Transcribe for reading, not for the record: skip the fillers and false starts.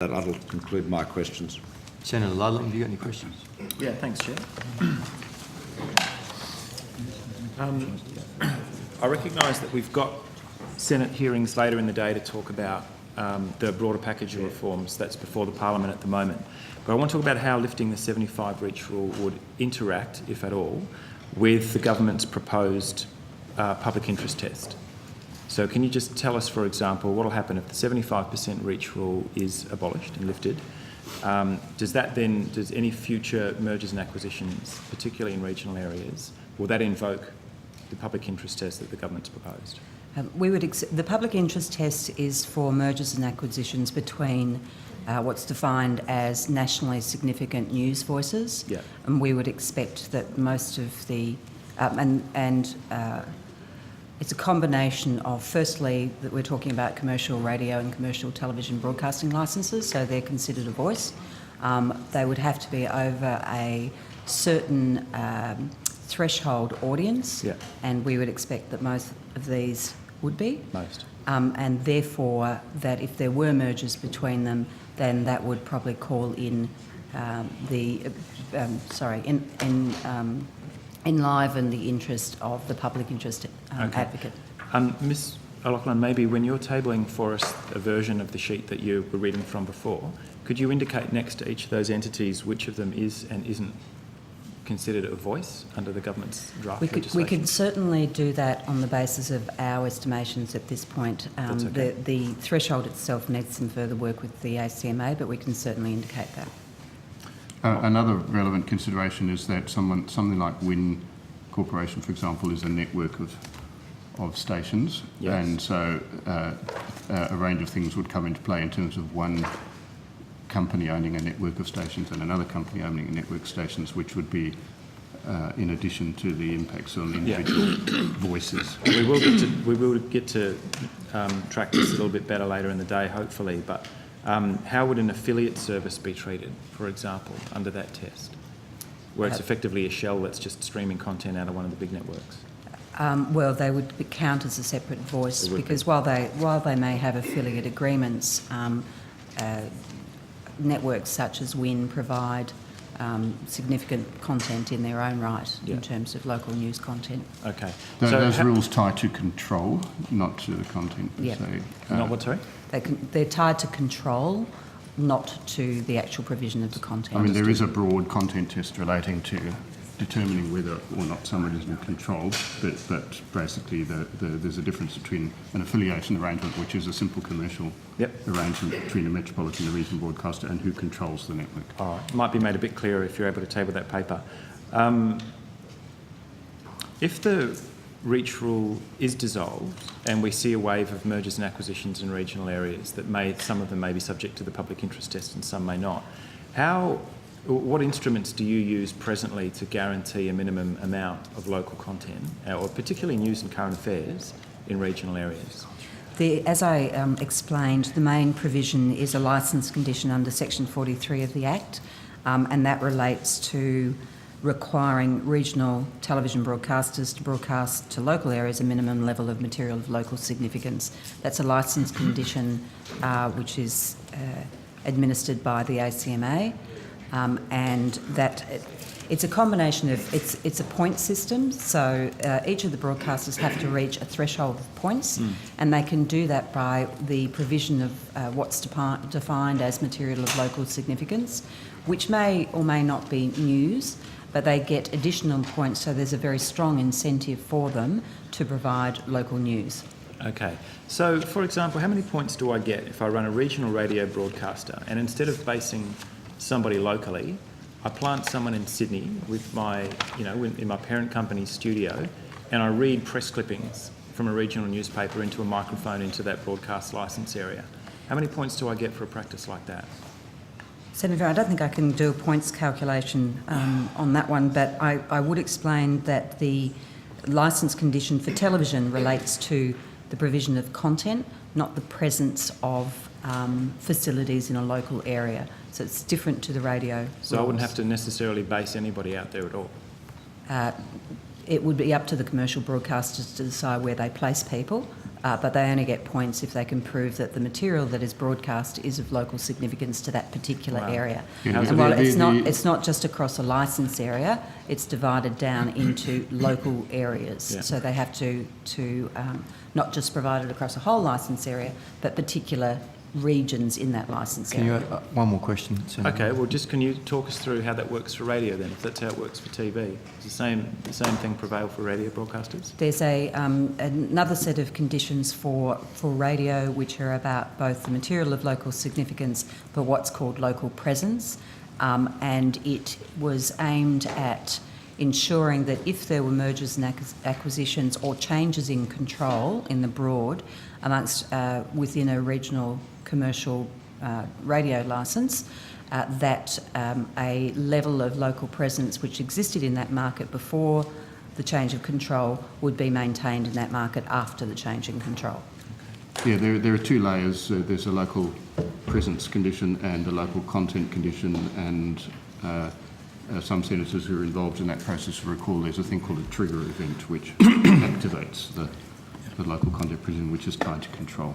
That'll conclude my questions. Senator Ludlam, have you got any questions? Yeah, thanks, Chair. I recognise that we've got Senate hearings later in the day to talk about the broader package of reforms that's before the Parliament at the moment. But I want to talk about how lifting the 75 reach rule would interact, if at all, with the government's proposed public interest test. So can you just tell us, for example, what will happen if the 75% reach rule is abolished and lifted? Does any future mergers and acquisitions, particularly in regional areas, will that invoke the public interest test that the government's proposed? The public interest test is for mergers and acquisitions between what's defined as nationally significant news voices, yeah. And we would expect that most of the it's a combination of, firstly, that we're talking about commercial radio and commercial television broadcasting licences, so they're considered a voice. They would have to be over a certain threshold audience, yeah. And we would expect that most of these would be. Most. And therefore, that if there were mergers between them, then that would probably call in enliven the interest of the public interest advocate. Ms O'Loughlin, maybe when you're tabling for us a version of the sheet that you were reading from before, could you indicate next to each of those entities which of them is and isn't considered a voice under the government's draft legislation? We could certainly do that on the basis of our estimations at this point. Okay. The threshold itself needs some further work with the ACMA, but we can certainly indicate that. Another relevant consideration is that something like Win Corporation, for example, is a network of stations, yes. And so a range of things would come into play in terms of one company owning a network of stations and another company owning a network of stations, which would be in addition to the impacts on individual voices. We will get to track this a little bit better later in the day, hopefully, but how would an affiliate service be treated, for example, under that test, where it's effectively a shell that's just streaming content out of one of the big networks? Well, they would count as a separate voice because while they may have affiliate agreements, networks such as Win provide significant content in their own right, yeah. In terms of local news content. Okay. Those rules tie to control, not to the content per Yeah. se. Not what, sorry? They're tied to control, not to the actual provision of the content. I mean, there is a broad content test relating to determining whether or not someone is in control, but basically there's a difference between an affiliation arrangement, which is a simple commercial yep. arrangement between a metropolitan and a regional broadcaster, and who controls the network. All right. It might be made a bit clearer if you're able to table that paper. If the reach rule is dissolved and we see a wave of mergers and acquisitions in regional areas that some of them may be subject to the public interest test and some may not, what instruments do you use presently to guarantee a minimum amount of local content, or particularly news and current affairs, in regional areas? As I explained, the main provision is a licence condition under Section 43 of the Act, and that relates to requiring regional television broadcasters to broadcast to local areas a minimum level of material of local significance. That's a licence condition which is administered by the ACMA, and that it's a combination of it's a point system. So each of the broadcasters have to reach a threshold of points, and they can do that by the provision of what's defined as material of local significance, which may or may not be news. But they get additional points, so there's a very strong incentive for them to provide local news. Okay. So, for example, how many points do I get if I run a regional radio broadcaster and instead of basing somebody locally, I plant someone in Sydney with my, in my parent company's studio, and I read press clippings from a regional newspaper into a microphone into that broadcast licence area? How many points do I get for a practice like that? Senator, I don't think I can do a points calculation on that one, but I would explain that the licence condition for television relates to the provision of content, not the presence of facilities in a local area. So it's different to the radio. So I wouldn't have to necessarily base anybody out there at all? It would be up to the commercial broadcasters to decide where they place people. but they only get points if they can prove that the material that is broadcast is of local significance to that particular Wow. area. Yeah, And while it's not just across a licence area, it's divided down into local areas. Yeah. So they have to not just provide it across a whole licence area, but particular regions in that licence Can you, area. one more question, Senator? Okay, well, just can you talk us through how that works for radio then, if that's how it works for TV? Does the same thing prevail for radio broadcasters? There's another set of conditions for radio, which are about both the material of local significance, but what's called local presence, and it was aimed at ensuring that if there were mergers and acquisitions or changes in control in the broad amongst within a regional commercial radio licence, that a level of local presence which existed in that market before the change of control would be maintained in that market after the change in control. Yeah, there are two layers. There's a local presence condition and a local content condition, and some senators who are involved in that process will recall there's a thing called a trigger event which activates the local content provision, which is tied to control.